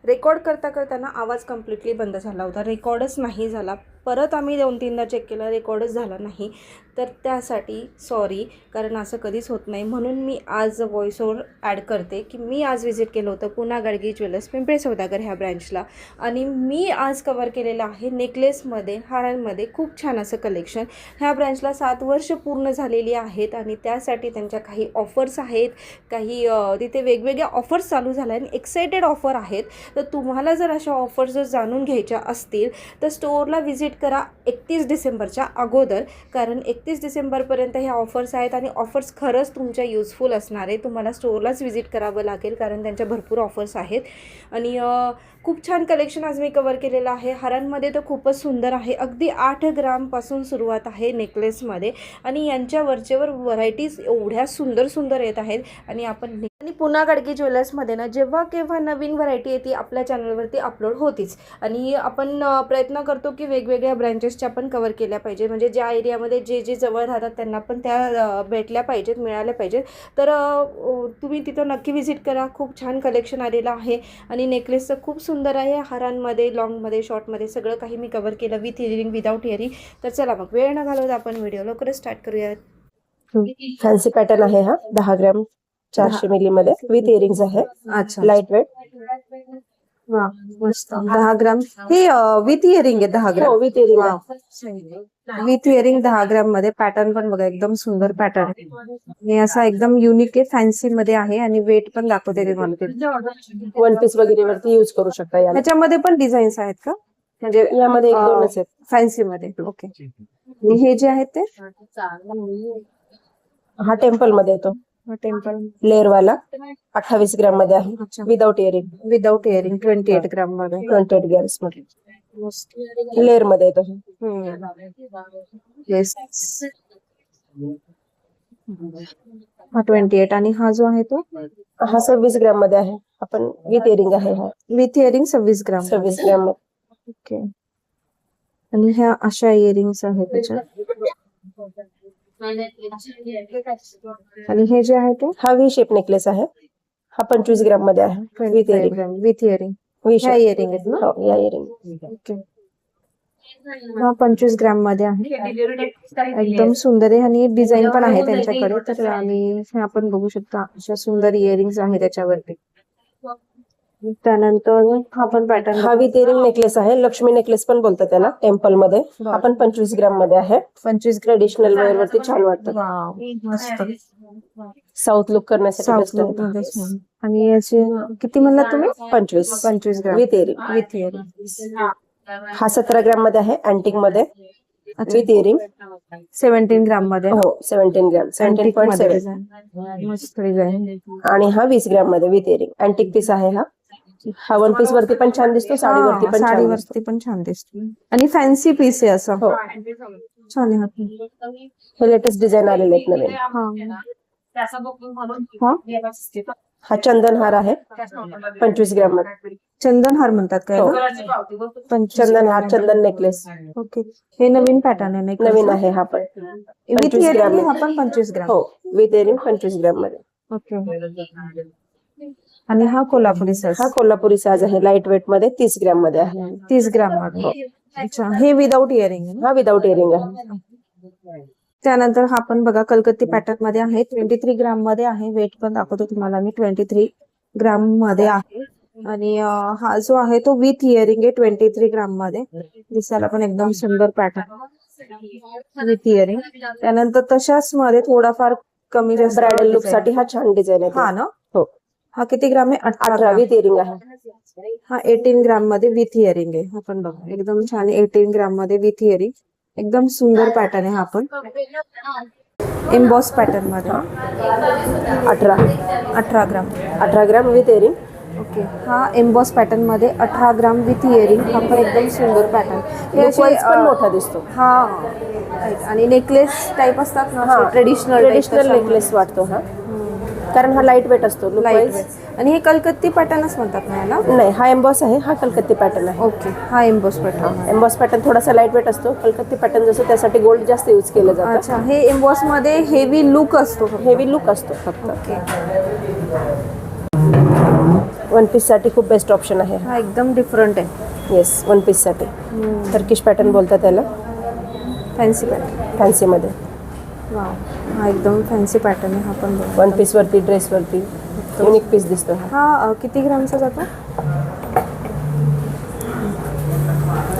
Record करताना आवाज completely बंद झाला होता, रेकॉर्डच नाही झाला. परत आम्ही 2-3दा चेक केलं, रेकॉर्डच झाला नाही. तर त्यासाठी सॉरी, कारण असं कधीच होत नाही. म्हणून मी आज व्हॉइस ओव्हर ॲड करते की मी आज व्हिजिट केलं होतं पुना गाडगे ज्वेलर्स, पिंपळे सौदागर ह्या ब्रँचला. आणि मी आज कवर केलेलं आहे नेकलेसमध्ये, हारांमध्ये खूप छान असं कलेक्शन. ह्या ब्रँचला 7 वर्ष पूर्ण झालेली आहेत आणि त्यासाठी त्यांच्या काही ऑफर्स आहेत, काही तिथे वेगवेगळ्या ऑफर्स चालू झाल्या आणि एक्सायटेड ऑफर आहेत. तर तुम्हाला जर अशा ऑफर्स जर जाणून घ्यायच्या असतील तर स्टोअरला व्हिजिट करा 31 डिसेंबरच्या अगोदर, कारण 31 डिसेंबरपर्यंत ह्या ऑफर्स आहेत आणि ऑफर्स खरंच तुमच्या युजफुल असणार आहे. तुम्हाला स्टोअरलाच व्हिजिट करावं लागेल कारण त्यांच्या भरपूर ऑफर्स आहेत. आणि खूप छान कलेक्शन आज मी कवर केलेलं आहे. हारांमध्ये तर खूपच सुंदर आहे, अगदी 8 ग्रामपासून सुरुवात आहे नेकलेसमध्ये आणि यांच्या वरचेवर व्हरायटीज एवढ्या सुंदर सुंदर येत आहेत. आणि पुना गाडगे ज्वेलर्समध्ये ना जेव्हा केव्हा नवीन व्हरायटी येते आपल्या चॅनलवरती अपलोड होतीच. आणि आपण प्रयत्न करतो की वेगवेगळ्या ब्रँचेसच्या आपण कवर केल्या पाहिजे, म्हणजे ज्या एरियामध्ये जे जवळ राहतात त्यांना पण त्या भेटल्या पाहिजेत, मिळाल्या पाहिजेत. तर तुम्ही तिथं नक्की व्हिजिट करा. खूप छान कलेक्शन आलेलं आहे आणि नेकलेसचं खूप सुंदर आहे. हारांमध्ये, लॉंगमध्ये, शॉर्टमध्ये सगळं काही मी कवर केलं, विथ इयरिंग, विदाऊट इयरिंग. तर चला मग वेळ न घालवता आपण व्हिडिओ लवकरच स्टार्ट करूया. फॅन्सी पॅटर्न आहे हा, 10 ग्रॅम 400 मिली मध्ये विथ इयरिंग्स आहे. अच्छा, लाईट वेट. वा मस्त. 10 ग्राम हे विथ इयरिंग आहे. 10 हो, ग्राम विथ इयरिंग. विथ इयरिंग 10 ग्राम मध्ये. पॅटर्न पण बघा एकदम सुंदर पॅटर्न आहे. हे असा एकदम युनिक आहे, फॅन्सी मध्ये आहे आणि वेट पण दाखवते ते मला. वन पीस वगैरे वरती यूज करू शकता. याला ह्याच्यामध्ये पण डिझाईन्स आहेत का, म्हणजे यामध्ये 1-2च आहेत फॅन्सी मध्ये? ओके. आणि हे जे आहेत ते हा टेम्पल मध्ये येतो, टेम्पल लेअर वाला 28 ग्रॅम मध्ये आहे, अच्छा, विदाऊट इयरिंग. विदाऊट इयरिंग 28 ग्राम मध्ये. 28 ग्रॅम्स मध्ये लेअर मध्ये येतो. येस, हा 28. आणि हा जो आहे तो हा 26 ग्रॅम मध्ये आहे. आपण विथ इयरिंग आहे हा, विथ इयरिंग 26 ग्राम. 26 ग्रॅम मध्ये. ओके. आणि ह्या अशा इयरिंग्स आहेत त्याच्यात. आणि हे जे आहे ते हा व्ही शेप नेकलेस आहे. हा 25 ग्रॅम मध्ये आहे, with earring. With earring. V ह्या शेप इयरिंग आहेत ना? हो, या इयरिंग. ओके. हा 25 ग्राम मध्ये आहे, एकदम सुंदर आहे आणि डिझाईन पण आहे त्यांच्याकडे. तर आणि हे आपण बघू शकता अशा सुंदर इयरिंग्स आहे त्याच्यावरती. त्यानंतर हा पण पॅटर्न, हा विथ इयरिंग नेकलेस आहे, लक्ष्मी नेकलेस पण बोलतात त्याला, टेम्पल मध्ये. हा पण 25 ग्रॅम मध्ये आहे. 25 ट्रेडिशनल वेअर वरती छान वाटतं, वाव मस्त. साऊथ लुक करण्यासाठी साऊथ बेस्ट आहे. मध्ये छान. आणि याचे किती म्हणलात तुम्ही? 25 ग्राम विथ इयरिंग. With earring. हा 17 ग्रॅम मध्ये आहे, अँटिक मध्ये, विथ इयरिंग. 17 ग्राम मध्ये. हो, 17 ग्रॅम, 17.7. मस्त डिझाईन. आणि हा 20 ग्रॅम मध्ये विथ इयरिंग, अँटिक पीस आहे हा. हा वन पीस वरती पण छान दिसतो, साडीवरती पण छान दिसतो. साडीवरती पण छान दिसतो आणि फॅन्सी पीस आहे असं. हो, छान आहे. हे लेटेस्ट डिझाईन आलेले आहेत नवीन. हा चंदन हार आहे, 25 ग्रॅम मध्ये. चंदन हार म्हणतात काय? हो. चंदन हार, चंदन नेकलेस. ओके. हे नवीन पॅटर्न आहे, नवीन आहे हा पण. विथ 25 ग्रॅम इयरिंग हा पण 25 ग्राम. हो, विथ इयरिंग 25 ग्रॅम मध्ये. ओके. आणि हा कोल्हापुरी साज. हा कोल्हापुरी साज आहे, लाईट वेट मध्ये, 30 ग्रॅम मध्ये आहे. 30 ग्राम मध्ये. अच्छा. हे विदाऊट इयरिंग आहे. हा विदाऊट इयरिंग आहे. त्यानंतर हा पण बघा कलकत्ती पॅटर्न मध्ये आहे, 23 ग्राम मध्ये आहे. वेट पण दाखवतो तुम्हाला मी, 23 ग्राम मध्ये आहे. आणि हा जो आहे तो विथ इयरिंग आहे, 23 ग्राम मध्ये. दिसायला पण एकदम सुंदर पॅटर्न विथ इयरिंग. त्यानंतर तशाच मध्ये थोडाफार कमी जास्त ब्रायडल लुक साठी हा छान डिझाईन आहे. हा ना? हो. हा किती ग्राम आहे? 18 विथ इयरिंग आहे. हा 18 ग्राम मध्ये विथ इयरिंग आहे. आपण बघा एकदम छान 18 ग्राम मध्ये विथ इयरिंग. एकदम सुंदर पॅटर्न आहे हा पण, एम्बॉस पॅटर्न मध्ये. 18 ग्राम. 18 ग्राम विथ इयरिंग. ओके. हा एम्बॉस पॅटर्न मध्ये 18 ग्राम विथ इयरिंग. हा पण एकदम सुंदर पॅटर्न. हे पण मोठा दिसतो. हा. आणि नेकलेस टाइप असतात ना, ट्रेडिशनल नेकलेस वाटतो हा, कारण हा लाईट वेट असतो. Light weight. आणि हे कलकत्ती पॅटर्नच म्हणतात ना याला? नाही, हा एम्बॉस आहे, हा कलकत्ती पॅटर्न आहे. ओके. हा एम्बॉस पॅटर्न. एम्बॉस पॅटर्न थोडासा लाईट वेट असतो. कलकत्ती पॅटर्न जसं त्यासाठी गोल्ड जास्त यूज केलं जातं. अच्छा. हे एम्बॉस मध्ये हेवी लुक असतो, हेवी लुक असतो फक्त. ओके. वन पीस साठी खूप बेस्ट ऑप्शन आहे. हा एकदम डिफरंट आहे. येस, वन पीस साठी. टर्किश पॅटर्न बोलतात त्याला. Fancy pattern. फॅन्सी मध्ये. वाव, हा एकदम फॅन्सी पॅटर्न आहे. हा पण वन पीस वरती, ड्रेस वरती युनिक पीस दिसतो हा. हा किती ग्रामचा जातो?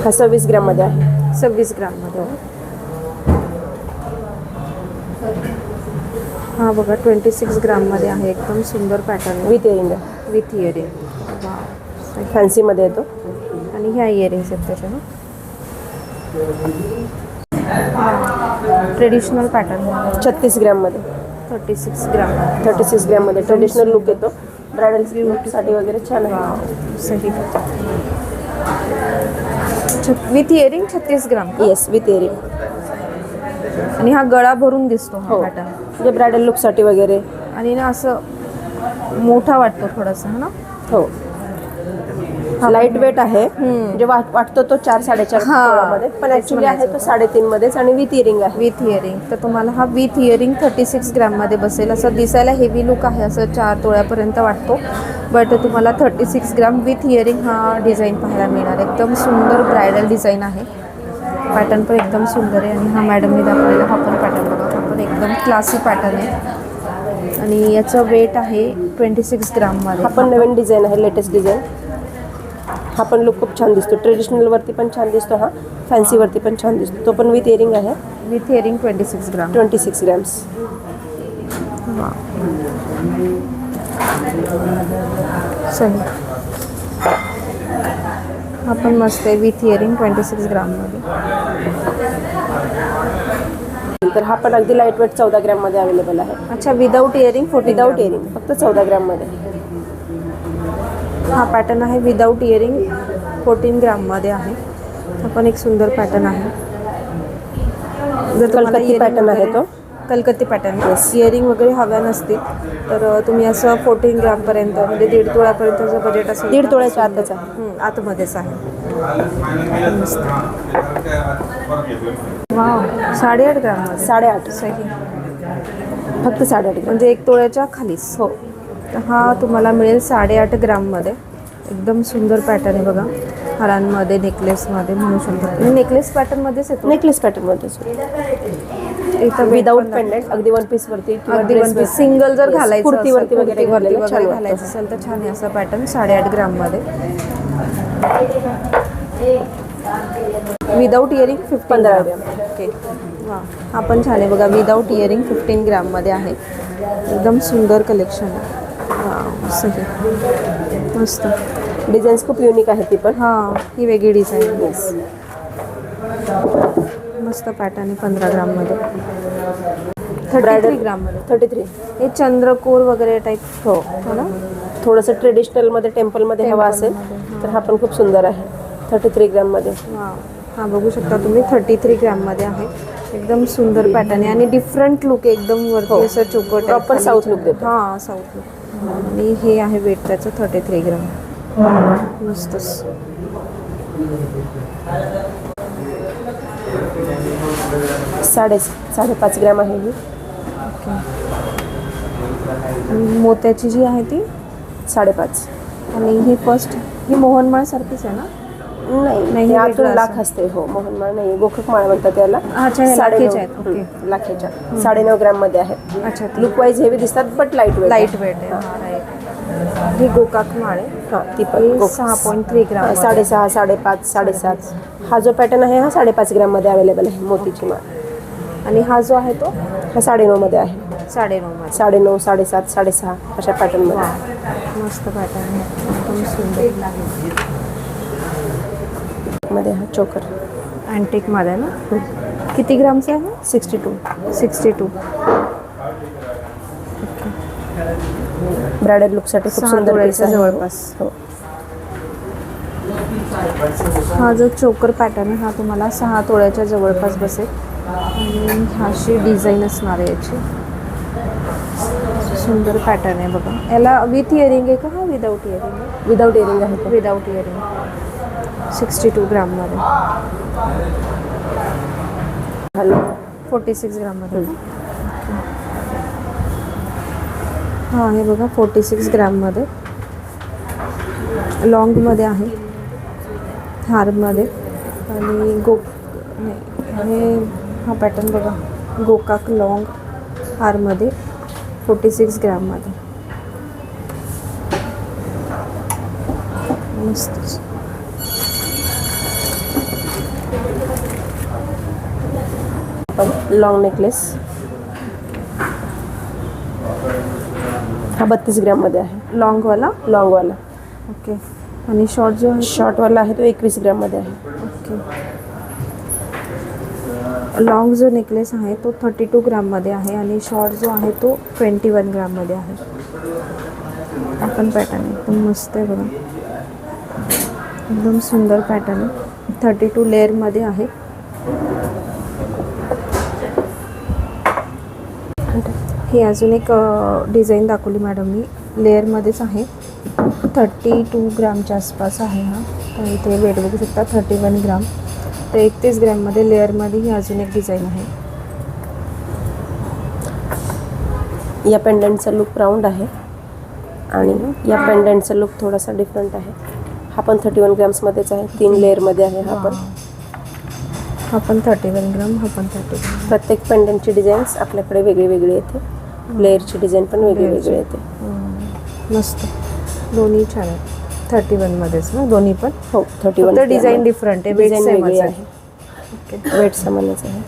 हा 26 ग्रॅम मध्ये आहे. 26 ग्राममध्ये. हा बघा 26 ग्राममध्ये आहे. एकदम सुंदर pattern with earring. With earring. Wow, fancy मध्ये येतो. आणि ह्या इयरिंग्स आहेत त्याच्या. ट्रेडिशनल पॅटर्न 36 ग्रॅम मध्ये. 36 ग्राम. 36 ग्रॅम मध्ये ट्रेडिशनल लुक येतो. ब्रायडल साठी वगैरे छान आहे. सही. With earring 36 gram. Yes, with earring. आणि हा गळा भरून दिसतो हा हो, पॅटर्न. म्हणजे ब्रायडल लुक साठी वगैरे. आणि ना असं मोठा वाटतो थोडासा, है ना? हो, लाईट वेट आहे. म्हणजे वाटतो तो 4-4.5 मध्ये, पण ऍक्च्युली आहे तो 3.5 मध्येच आणि विथ इयरिंग आहे. With earring. तर तुम्हाला हा विथ इयरिंग 36 ग्राममध्ये बसेल. असं दिसायला हेवी लुक आहे, असं 4 तोळ्यापर्यंत वाटतो. बट तुम्हाला 36 ग्राम विथ इयरिंग हा डिझाईन पाहायला मिळणार. एकदम सुंदर ब्रायडल डिझाईन आहे. पॅटर्न पण एकदम सुंदर आहे. आणि हा मॅडमने दाखवलेला हा पण पॅटर्न बघा, हा पण एकदम क्लासी पॅटर्न आहे. आणि याचं वेट आहे 26 ग्राममध्ये. हा पण नवीन डिझाईन आहे, लेटेस्ट डिझाईन. हा पण लुक खूप छान दिसतो. ट्रेडिशनल वरती पण छान दिसतो हा. फॅन्सी वरती पण छान दिसतो. तो पण विथ इयरिंग आहे. With earring 26 gram. 26 ग्रॅम्स. सही. हा पण मस्त आहे विथ इयरिंग 26 ग्राममध्ये. तर हा पण अगदी लाईट वेट 14 ग्रॅम मध्ये अवेलेबल आहे. अच्छा, विदाऊट इयरिंग 14 विदाऊट इयरिंग फक्त 14 ग्रॅम मध्ये. हा पॅटर्न आहे विदाऊट इयरिंग 14 ग्राममध्ये आहे. हा पण एक सुंदर पॅटर्न आहे. जर तुम्हाला कलकत्ती पॅटर्न आहे तो. कलकत्ती पॅटर्न. इयरिंग वगैरे हव्या नसतील तर तुम्ही असं 14 ग्रामपर्यंत, म्हणजे 1.5 तोळ्यापर्यंतचं बजेट असेल. 1.5 तोळ्याच्या आतच आहे. आतमध्येच आहे. वाव, 8.5 ग्राम. 8.5. सही. फक्त 8.5 म्हणजे 1 तोळ्याच्या खालीच. हो. तर हा तुम्हाला मिळेल 8.5 ग्राममध्ये. एकदम सुंदर पॅटर्न आहे बघा. हारांमध्ये, नेकलेसमध्ये म्हणू शकतो. आणि नेकलेस पॅटर्नमध्येच येतो. नेकलेस पॅटर्न मध्येच. इथं विदाऊट पेंडेंट, अगदी वन पीस वरती अगदी वन पीस सिंगल जर घालायचं कुर्तीवरती वगैरे घालायचं असेल तर छान आहे. असा पॅटर्न 8.5 ग्राममध्ये. विदाऊट इयरिंग 15 ग्राम. ओके. वा, हा पण छान आहे बघा. विदाऊट इयरिंग 15 ग्राममध्ये आहे. एकदम सुंदर कलेक्शन आहे. वा, सही. मस्त. डिझाईन्स खूप युनिक आहे ती पण. हां, ही वेगळी डिझाईन. येस, मस्त पॅटर्न आहे. 15 ग्राममध्ये. 33 ग्राममध्ये. 33. हे चंद्रकोर वगैरे टाईप. हो हो ना. थोडंसं ट्रेडिशनलमध्ये, टेम्पलमध्ये हवा असेल तर हा पण खूप सुंदर आहे. 33 ग्रॅममध्ये. वा, हा बघू शकता तुम्ही 33 ग्राममध्ये आहे. एकदम सुंदर पॅटर्न आहे आणि डिफरंट लुक एकदम वरती असं चौकट. प्रॉपर साऊथ लुक देतो. हां, साऊथ लुक. आणि हे आहे वेट त्याचं 33 ग्राम. मस्तच. साडे 5 ग्रॅम आहे ही. मोत्याची जी आहे ती 5.5. आणि ही फर्स्ट, ही मोहनमाळ सारखीच आहे ना? नाही, हे आतून लाख असते. हो, मोहनमाळ नाही, गोखक माळ म्हणतात त्याला. अच्छा, हे लाखेच्या आहेत. ओके. लाखेच्या 9.5 ग्रॅम मध्ये आहे. अच्छा, लुक वाईज हेवी दिसतात बट लाईट वेट. आहे. हां, राईट. ही गोकाक माळ आहे. हां, ती पण 6.3 ग्राम. 6.5, 5.5, 7.5. हा जो पॅटर्न आहे हा 5.5 ग्रॅम मध्ये अवेलेबल आहे. मोतीची माळ. आणि हा जो आहे तो हा 9.5 मध्ये आहे. 9.5. 9.5, 7.5, 6.5 अशा पॅटर्न मध्ये. मस्त पॅटर्न आहे. एकदम सुंदर मध्ये हा चोकर अँटिक मध्ये ना. किती ग्रामचा आहे? 62. ब्रायडल लुक साठी खूप सुंदर पीस आहे. जवळपास. हो. हा जो चोकर पॅटर्न आहे हा तुम्हाला 6 तोळ्याच्या जवळपास बसेल. आणि अशी डिझाईन असणार आहे याची. सुंदर पॅटर्न आहे बघा. याला विथ इयरिंग आहे का? हा विदाऊट इयरिंग. विदाऊट इयरिंग आहे. Without earring 62 ग्राममध्ये. 46 ग्राममध्ये. हां, हे बघा 46 ग्राममध्ये. लॉंगमध्ये आहे, हारमध्ये आणि हे हा पॅटर्न बघा, गोकाक लॉंग हारमध्ये 46 ग्राममध्ये. मस्त. लॉंग नेकलेस हा 32 ग्राममध्ये आहे. लॉंगवाला. ओके. आणि शॉर्ट जो आहे शॉर्टवाला आहे तो 21 ग्राममध्ये आहे. ओके. लॉंग जो नेकलेस आहे तो 32 ग्राममध्ये आहे आणि शॉर्ट जो आहे तो 21 ग्राममध्ये आहे. आपण पॅटर्न एकदम मस्त आहे बघा, एकदम सुंदर पॅटर्न आहे. 32 लेअरमध्ये आहे. ही अजून एक डिझाईन दाखवली मॅडम मी, लेअरमध्येच आहे. 32 ग्रामच्या आसपास आहे हा. तर इथे वेट बघू शकता 31 ग्राम. तर 31 ग्रॅममध्ये लेअरमध्ये ही अजून एक डिझाईन आहे. या पेंडंटचा लुक राऊंड आहे आणि या पेंडंटचा लुक थोडासा डिफरंट आहे. हा पण 31 ग्राम्समध्येच आहे. 3 लेअरमध्ये आहे. हा पण 31 ग्राम, हा पण 31. प्रत्येक पेंडंटची डिझाईन्स आपल्याकडे वेगळी वेगळी येते. लेअरची डिझाईन पण वेगळी वेगळी येते. मस्त, दोन्ही छान आहे. 31मध्येच ना दोन्ही पण. हो, 31. तर डिझाईन डिफरंट आहे, वेट वेगळी सेमच आहे. ओके. वेट समानच आहे.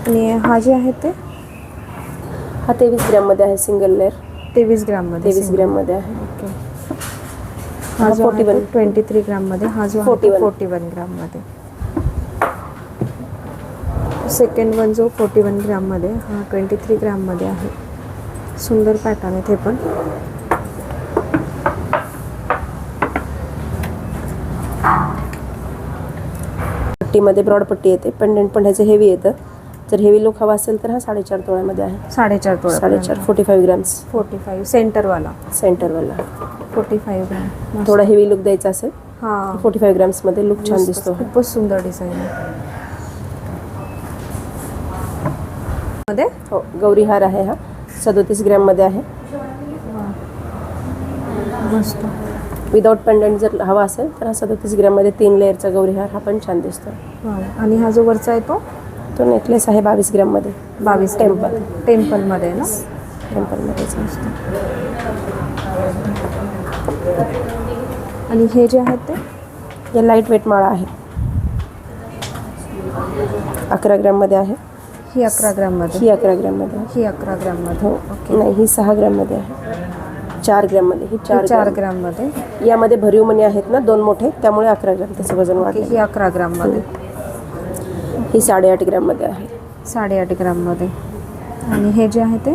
आणि हा जे आहे ते हा 23 ग्राममध्ये आहे. Single layer 23 ग्राममध्ये. 23 ग्राममध्ये आहे. ओके. हा जो 41 23 ग्राममध्ये. हा जो 41 ग्राममध्ये. सेकंड वन जो 41 ग्राममध्ये, हा 23 ग्राममध्ये आहे. सुंदर पॅटर्न आहे ते पण. पट्टीमध्ये ब्रॉड पट्टी येते. पेंडंट पण ह्याचं हेवी येतं. जर हेवी लुक हवा असेल तर हा 4.5 तोळ्यामध्ये आहे. 4.5 तोळा. 4.5 45 ग्राम्स. 45 सेंटरवाला. 45 ग्राम. थोडा हेवी लुक द्यायचा असेल हां, 45 ग्राम्समध्ये लुक छान दिसतो. खूपच सुंदर डिझाईन आहे. मध्ये हो, गौरी हार आहे. हा 37 ग्राममध्ये आहे. मस्त. विदाउट पेंडंट जर हवा असेल तर हा 37 ग्राममध्ये 3 लेअरचा गौरी हार हा पण छान दिसतो. आणि हा जो वरचा आहे तो नेकलेस आहे 22 ग्राममध्ये. 22 टेम्पलमध्ये आहे ना. टेम्पलमध्येच असतो. आणि हे जे आहेत ते या लाईट वेट माळा आहे. 11 ग्राममध्ये आहे. ही 11 ग्राममध्ये. ही 11 ग्राममध्ये आहे. ही 11 ग्राममध्ये. हो, ओके. नाही, ही 6 ग्राममध्ये आहे. 4 ग्राममध्ये. ही 4 ग्राममध्ये. यामध्ये भरीव मणी आहेत ना 2 मोठे, त्यामुळे 11 ग्राम त्याचं वजन वाढलं. ही 11 ग्राममध्ये. ही 8.5 ग्राममध्ये आहे. 8.5 ग्राममध्ये. आणि हे जे आहे ते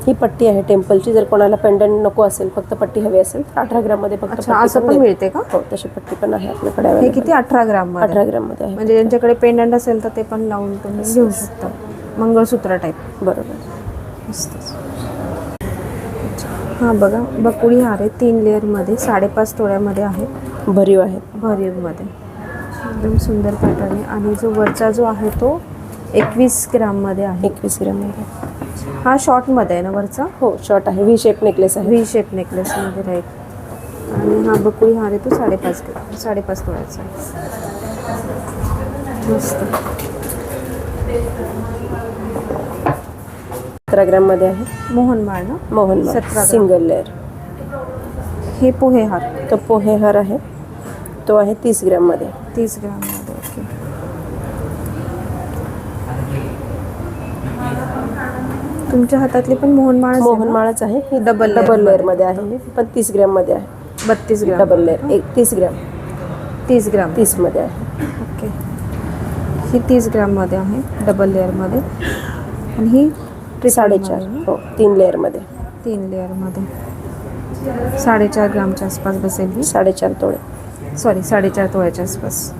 ही पट्टी आहे टेम्पलची. जर कोणाला पेंडंट नको असेल, फक्त पट्टी हवी असेल तर 18 ग्राममध्ये फक्त अच्छा, असं पण मिळते का? हो, तशी पट्टी पण आहे आपल्याकडे. हे किती 18 ग्राममध्ये. 18 ग्राममध्ये आहे. म्हणजे ज्यांच्याकडे पेंडंट असेल तर ते पण लावून तुम्ही घेऊ शकता. मंगळसूत्र टाईप. बरोबर. मस्त. हां बघा, बकुळी हार आहे 3 लेअरमध्ये 5.5 तोळ्यामध्ये आहे. भरीव आहेत. भरीवमध्ये एकदम सुंदर पॅटर्न आहे. आणि जो वरचा जो आहे तो 21 ग्राममध्ये आहे. 21 ग्राममध्ये. हा शॉर्टमध्ये आहे ना वरचा. हो, शॉर्ट आहे. व्ही शेप नेकलेस आहे. व्ही शेप नेकलेसमध्ये राईट. आणि हा बकुळी हार आहे तो 5.5 तोळ्याचा आहे. मस्त. 17 ग्राममध्ये आहे. मोहनमाळ ना. मोहनमाळ 17 ग्राम. Single layer. हे पोहे हार. तो पोहे हार आहे. तो आहे 30 ग्राममध्ये. 30 ग्राममध्ये. ओके. तुमच्या हातातली पण मोहनमाळच आहे. ही डबल लेअरमध्ये आहे. ही पण 30 ग्राममध्ये आहे. 32 ग्राम. डबल लेअर 30 ग्राम. 30 ग्राम. 30मध्ये आहे. ओके. ही 30 ग्राममध्ये आहे डबल लेअरमध्ये. आणि ही 4.5. हो, 3 लेअरमध्ये. 3 लेअरमध्ये 4.5 ग्रामच्या आसपास बसेल ही. 4.5 तोळे. 4.5 तोळ्याच्या आसपास.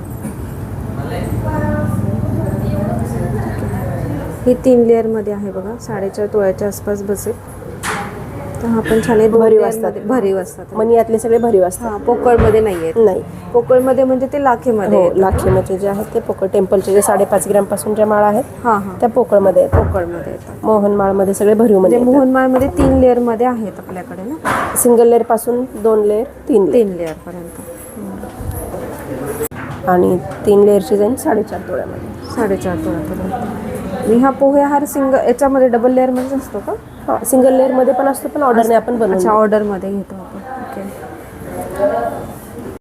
ही 3 लेअरमध्ये आहे बघा. 4.5 तोळ्याच्या आसपास बसेल. हा पण छान आहे. भरीव layer असतात. मध्ये भरीव असतात. मनी यातले सगळे भरीव असतात. हा पोकळमध्ये नाही आहेत. नाही, पोकळमध्ये म्हणजे ते लाखेमध्ये हो, येतात. लाखेमध्ये जे आहेत ते पोकळ. टेम्पलचे जे 5.5 ग्रॅमपासून ज्या माळा आहेत हां हां त्या पोकळमध्ये आहेत. पोकळमध्ये येतात. मोहनमाळमध्ये सगळे भरीव म्हणजे मध्ये मोहनमाळमध्ये 3 लेअरमध्ये आहेत आपल्याकडे ना. सिंगल लेअर पासून 2 लेअर, 3 लेअर 3 लेअरपर्यंत. आणि 3 लेअरची जाईल 4.5 तोळ्यामध्ये. 4.5 तोळ्यापर्यंत. आणि हा पोहे हार याच्यामध्ये डबल लेअरमध्ये असतो का? हां, सिंगल लेअरमध्ये पण असतो, पण ऑर्डरने आपण बनवून अच्छा, देतो. ऑर्डरमध्ये घेतो आपण. ओके.